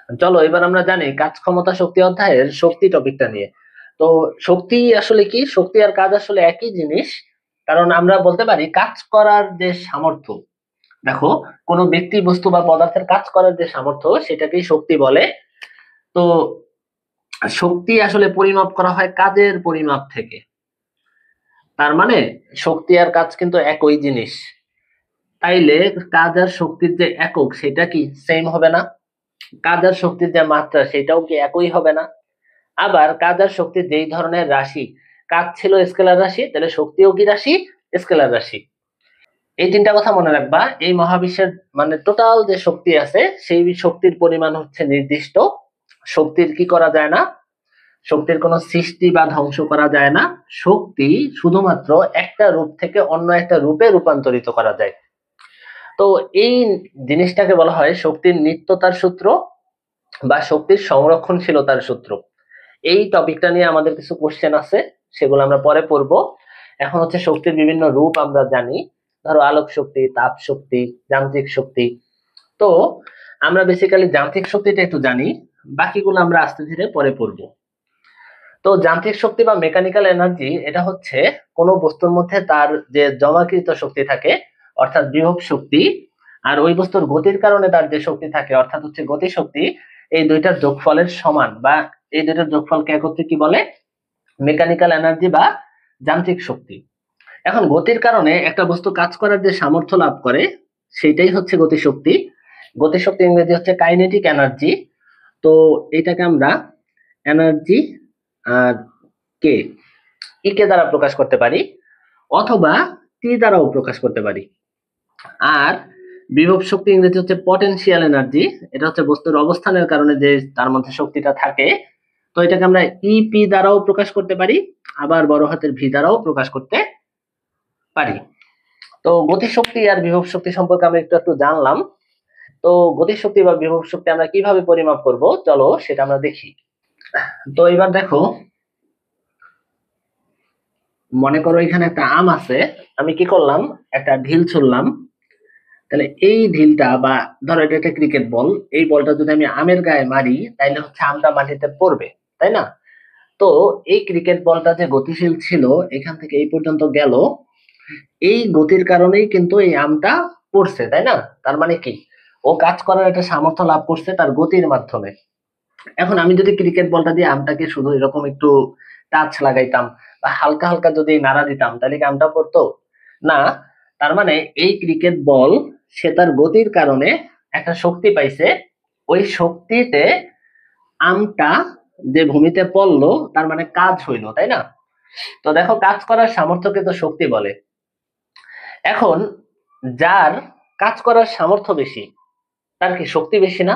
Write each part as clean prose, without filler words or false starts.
চলো এবার আমরা জানি কাজ ক্ষমতা শক্তি অধ্যায়ের শক্তি টপিকটা নিয়ে। তো শক্তি আসলে কি? শক্তি আর কাজ আসলে একই জিনিস। কারণ আমরা বলতে পারি কাজ করার যে সামর্থ্য, দেখো, কোনো ব্যক্তি বস্তু বা পদার্থের কাজ করার যে সামর্থ্য সেটাকেই শক্তি বলে। তো শক্তি আসলে পরিমাপ করা হয় কাজের পরিমাপ থেকে। তার মানে শক্তি আর কাজ কিন্তু একই জিনিস। তাইলে কাজ আর শক্তির যে একক সেটা কি সেম হবে না? কাজ আর শক্তির যে মাত্রা সেটাও কি একই হবে না? আবার কাজ আর শক্তির যেই ধরনের রাশি, কাজ ছিল স্কেলার রাশি, তাহলে শক্তিও কি রাশি? স্কেলার রাশি। এই তিনটা কথা মনে রাখবা। এই মহাবিশ্বের মানে টোটাল যে শক্তি আছে সেই শক্তির পরিমাণ হচ্ছে নির্দিষ্ট। শক্তির কি করা যায় না? শক্তির কোনো সৃষ্টি বা ধ্বংস করা যায় না। শক্তি শুধুমাত্র একটা রূপ থেকে অন্য একটা রূপে রূপান্তরিত করা যায়। তো এই জিনিসটাকে বলা হয় শক্তির নিত্যতার সূত্র বা শক্তির সংরক্ষণশীলতার সূত্র। এই টপিকটা নিয়ে আমাদের কিছু কোশ্চেন আছে, সেগুলো আমরা পরে পড়বো। এখন হচ্ছে শক্তির বিভিন্ন রূপ আমরা জানি। ধরো আলোক শক্তি, তাপ শক্তি, যান্ত্রিক শক্তি। তো আমরা বেসিক্যালি যান্ত্রিক শক্তিটা একটু জানি, বাকিগুলো আমরা আস্তে ধীরে পরে পড়বো। তো যান্ত্রিক শক্তি বা মেকানিক্যাল এনার্জি এটা হচ্ছে কোনো বস্তুর মধ্যে তার যে জমাকৃত শক্তি থাকে, অর্থাৎ বিভব শক্তি, আর ওই বস্তুর গতির কারণে তার যে শক্তি থাকে অর্থাৎ হচ্ছে গতি শক্তি, এই দুইটার যোগফলের সমান বা এই দুইটার যোগফলকে একত্রে কি বলে? মেকানিক্যাল এনার্জি বা যান্ত্রিক শক্তি। এখন গতির কারণে একটা বস্তু কাজ করার যে সামর্থ্য লাভ করে সেটাই হচ্ছে গতিশক্তি। গতিশক্তি ইংরেজি হচ্ছে কাইনেটিক এনার্জি। তো এটাকে আমরা এনার্জি আর কে, ই কে দ্বারা প্রকাশ করতে পারি, অথবা টি দ্বারাও প্রকাশ করতে পারি। আর বিভব শক্তি ইংরেজি হচ্ছে পটেনশিয়াল এনার্জি। এটা হচ্ছে বস্তুর অবস্থানের কারণে যে তার মধ্যে শক্তিটা থাকে। তো এটাকে আমরা ইপি দ্বারাও প্রকাশ করতে পারি, আবার বড় হাতের ভি দ্বারাও প্রকাশ করতে পারি। তো গতিশক্তি আর বিভব শক্তি সম্পর্কে আমরা একটু একটু জানলাম। তো গতিশক্তি বা বিভব শক্তি আমরা কিভাবে পরিমাপ করব, চলো সেটা আমরা দেখি। তো এবার দেখো, মনে করো এখানে একটা আম আছে। আমি কি করলাম, একটা ঢিল ছুড়লাম। তাহলে এই ঢিলটা বা ধরো এটা একটা ক্রিকেট বল, এই বলটা যদি আমি আমের গায়ে মারি তাহলে হচ্ছে আমটা মাটিতে পড়বে, তাই না? তো এই ক্রিকেট বলটা যে গতিশীল ছিল এখান থেকে এই পর্যন্ত গেল, এই গতির কারণেই কিন্তু এই আমটা পড়ছে, তাই না? তার মানে কি, ও কাজ করার একটা সামর্থ্য লাভ করছে তার গতির মাধ্যমে। এখন আমি যদি ক্রিকেট বলটা দিয়ে আমটাকে শুধু এরকম একটু টাচ লাগাইতাম বা হালকা হালকা যদি নাড়া দিতাম তাহলে কি আমটা পড়তো? না। তার মানে এই ক্রিকেট বল সে তার গতির কারণে একটা শক্তি পাইছে। ওই শক্তিতে আমটা যে ভূমিতে পড়লো তার মানে কাজ হইলো, তাই না? তো দেখো, কাজ করার সামর্থ্যকে তো শক্তি বলে। এখন যার কাজ করার সামর্থ্য বেশি তার কি শক্তি বেশি না?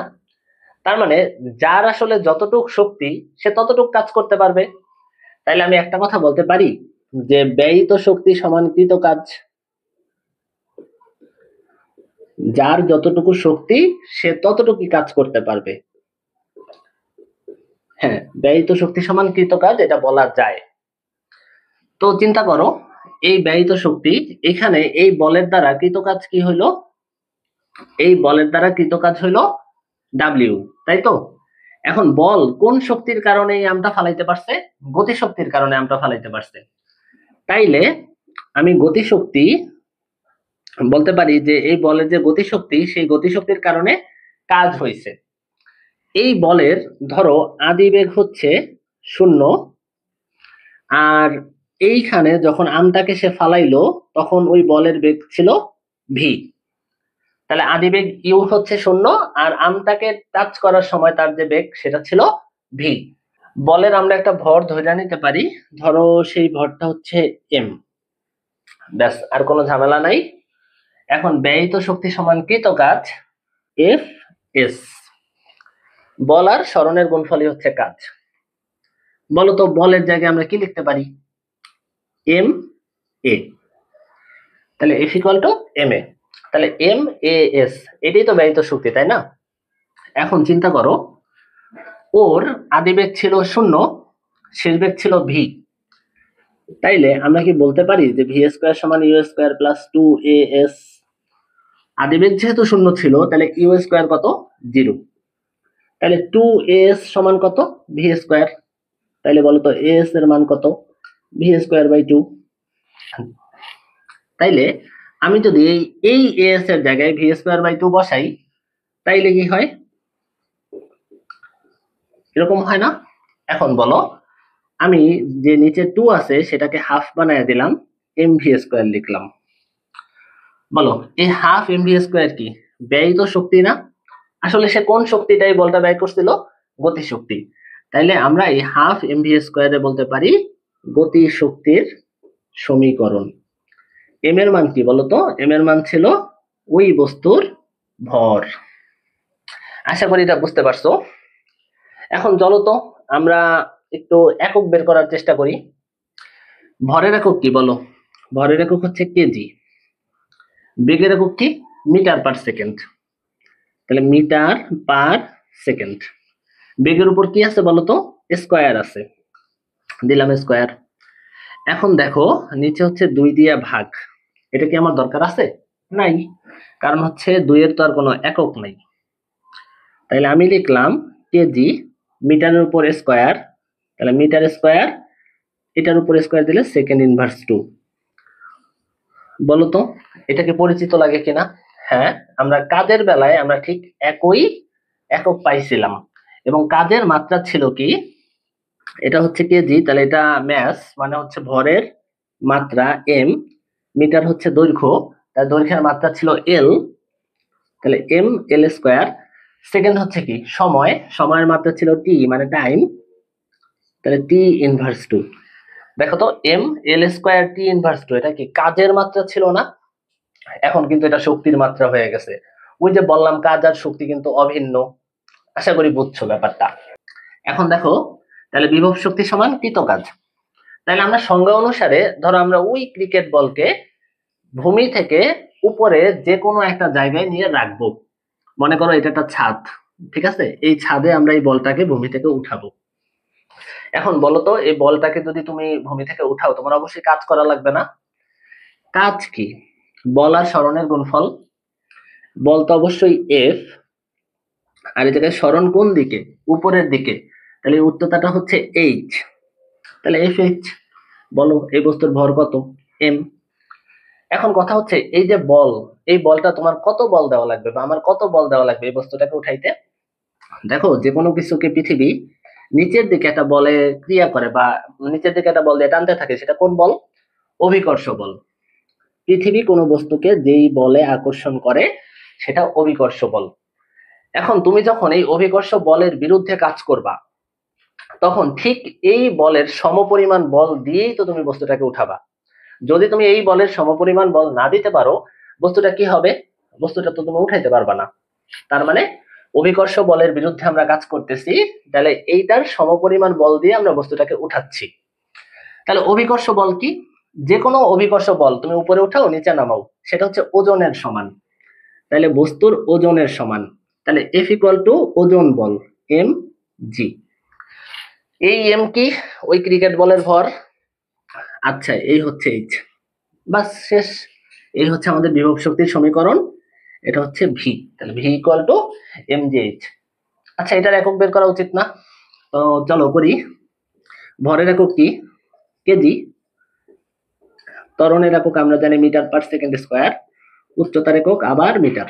তার মানে যার আসলে যতটুক শক্তি সে ততটুক কাজ করতে পারবে। তাইলে আমি একটা কথা বলতে পারি যে ব্যয়িত শক্তি সমান কৃত কাজ। যার যতটুকু শক্তি সে ততটুকুই কাজ করতে পারবে। হ্যাঁ, ব্যয়িত শক্তি সমান কৃত কাজ এটা বলা যায়। তো চিন্তা করো, এই ব্যয়িত শক্তি, এখানে এই বলের দ্বারা কৃত কাজ কি হইলো? এই বলের দ্বারা কৃত কাজ হইলো ডাব্লিউ, তাই তো? এখন বল কোন শক্তির কারণে এই আমটা ফালাইতে পারছে? গতি শক্তির কারণে আমটা ফালাইতে পারছে। তাইলে আমি গতিশক্তি বলতে পারি যে এই বলের যে গতিশক্তি সেই গতিশক্তির কারণে কাজ হয়েছে। এই বলের ধরো আদিবেগ হচ্ছে 0, আর এইখানে যখন আমটাকে সে ফালাইলো তখন ওই বলের বেগ ছিল ভি। তাহলে আদিবেগ ইউ হচ্ছে 0, আর আমটাকে টাচ করার সময় তার যে বেগ সেটা ছিল ভি। বলের আমরা একটা ভর ধরে নিতে পারি, ধরো সেই ভরটা হচ্ছে এম। ব্যাস, আর কোনো ঝামেলা নাই। এখন ব্যয়িত শক্তি সমান কৃত কাজ এফ এস। বল আর সরণের গুণফলই হচ্ছে কাজ। বলো তো বলের জায়গায় আমরা কি লিখতে পারি? M A. তাহলে F equal to M A. তাহলে এম এ এস, এটাই তো ব্যয়িত শক্তি, তাই না? এখন চিন্তা করো, ওর আদিবেগ ছিল 0, শেষ বেগ ছিল ভি। তাইলে আমরা কি বলতে পারি যে ভি স্কোয়ার সমান ইউ স্কোয়ার প্লাস 2 এস? আদিবেগ যেহেতু 0 ছিল তাহলে ইউ স্কোয়ার কত? 0। তাহলে 2s সমান কত? V square. তাহলে বলো তো এস এর মান কত? V square by 2। তাইলে আমি যদি এই এস এর জায়গায় ভি স্কোয়ার বাই 2 বসাই, তাইলে কি হয়? এরকম হয় না? এখন বলো, আমি যে নিচে 2 আছে সেটাকে হাফ বানায় দিলাম, এম ভি স্কোয়ার লিখলাম। বলো এই হাফ এম ভি স্কোয়ার কি? ব্যয়িত শক্তি না? আসলে সে কোন শক্তিটাই বলটা ব্যয় করছিল? গতি শক্তি। তাইলে আমরা এই হাফ এম ভি স্কোয়ারে বলতে পারি গতি শক্তির সমীকরণ। এম এর মান কি বলতো? এম এর মান ছিল ওই বস্তুর ভর। আশা করি এটা বুঝতে পারছো। এখন চলো তো আমরা একটু একক বের করার চেষ্টা করি। ভরের একক কি বলো? ভরের একক হচ্ছে কেজি। বেগের একক কি? Metre per second. তাহলে মিটার পার সেকেন্ড। বেগের উপর কি আছে বলতো? স্কোয়ার আছে, দিলাম স্কোয়ার। এখন দেখো নিচে হচ্ছে 2 দিয়ে ভাগ, এটা কি আমার দরকার আছে? নাই, কারণ হচ্ছে 2 এর তো আর কোনো একক নাই। তাহলে আমি লিখলাম কেজি, মিটারের উপর স্কোয়ার, তাহলে মিটার স্কোয়ার, এটার উপর স্কোয়ার দিলে সেকেন্ড ইনভার্স 2। বলো তো এটা কি পরিচিত লাগে কিনা? হ্যাঁ, আমরা কাজের বেলায় আমরা ঠিক একই একক পাইছিলাম, এবং কাজের মাত্রা ছিল কি? এটা হচ্ছে কেজি, তাহলে এটা ম্যাস মানে হচ্ছে ভরের মাত্রা এম, মিটার হচ্ছে দৈর্ঘ্য, তার দৈর্ঘ্যের মাত্রা ছিল এল, তাহলে এম এল স্কোয়ার। সেকেন্ড হচ্ছে কি? সময়, সময়ের মাত্রা ছিল টি মানে টাইম, তাহলে টি ইনভার্স 2। দেখো তো M L square T inverse 2, এটা কি কাজের মাত্রা ছিল না? এখন কিন্তু এটা শক্তির মাত্রা হয়ে গেছে। ওই যে বললাম কাজ আর শক্তি কিন্তু অভিন্ন। আশা করি বুঝছো ব্যাপারটা। এখন দেখো তাহলে বিভব শক্তি সমান কৃত কাজ। তাহলে আমরা সংজ্ঞা অনুসারে ধরো আমরা ওই ক্রিকেট বলকে ভূমি থেকে উপরে যে কোনো একটা জায়গায় নিয়ে রাখবো। মনে করো এটা একটা ছাদ, ঠিক আছে? এই ছাদে আমরা এই বলটাকে ভূমি থেকে উঠাবো। এখন বলো তো এই বলটাকে যদি তুমি ভূমি থেকে উঠাও, তোমার অবশ্যই কাজ করা লাগবে না? কাজ কি? বল আর সরণের গুণফল। বল তো অবশ্যই এফ, আর এই জায়গায় সরণ কোন দিকে? উপরের দিকে, তাহলে উচ্চতাটা হচ্ছে এইচ, তাহলে এফ এইচ। বলো এই বস্তুর ভর কত? এম। এখন কথা হচ্ছে এই যে বল, এই বলটা তোমার কত বল দেওয়া লাগবে বা আমার কত বল দেওয়া লাগবে এই বস্তুটাকে উঠাইতে? দেখো যে কোনো কিছুকে পৃথিবী নিচের দিকে একটা বলে ক্রিয়া করে বা নিচের দিকে একটা বল দিয়ে টানতে থাকে, সেটা কোন বল? অভিকর্ষ বল। পৃথিবী কোনো বস্তুকে যেই বলে আকর্ষণ করে সেটা অভিকর্ষ বল। এখন তুমি যখন এই অভিকর্ষ বলের বিরুদ্ধে কাজ করবা, তখন ঠিক এই বলের সমপরিমাণ বল দিয়েই তো তুমি বস্তুটাকে উঠাবা। যদি তুমি এই বলের সমপরিমাণ বল না দিতে পারো, বস্তুটা কি হবে? বস্তুটা তো তুমি উঠাইতে পারবা না। তার মানে অভিকর্ষ বলের বিরুদ্ধে আমরা কাজ করতেছি, তাহলে এইটার সমপরিমাণ বল দিয়ে আমরা বস্তুটাকে উঠাচ্ছি। তাহলে অভিকর্ষ বল কি? যে কোনো অভিকর্ষ বল তুমি উপরে উঠাও নিচে নামাও, সেটা হচ্ছে ওজনের সমান। তাহলে বস্তুর ওজনের সমান, তাহলে এফ ইকুয়াল টু ওজন বল এম জি। এই এম কি? ওই ক্রিকেট বলের ভর। আচ্ছা এই হচ্ছে এইচ, বাস শেষ। এই হচ্ছে আমাদের বিভব শক্তির সমীকরণ, এটা হচ্ছে ভি। তাহলে V equal to M G H. আচ্ছা এটার একক বের করা উচিত না? তো চলো করি। ভরের একক কি? কেজি। ত্বরণের একক আমরা জানি মিটার পার সেকেন্ড স্কোয়ার। উচ্চতার একক আবার মিটার।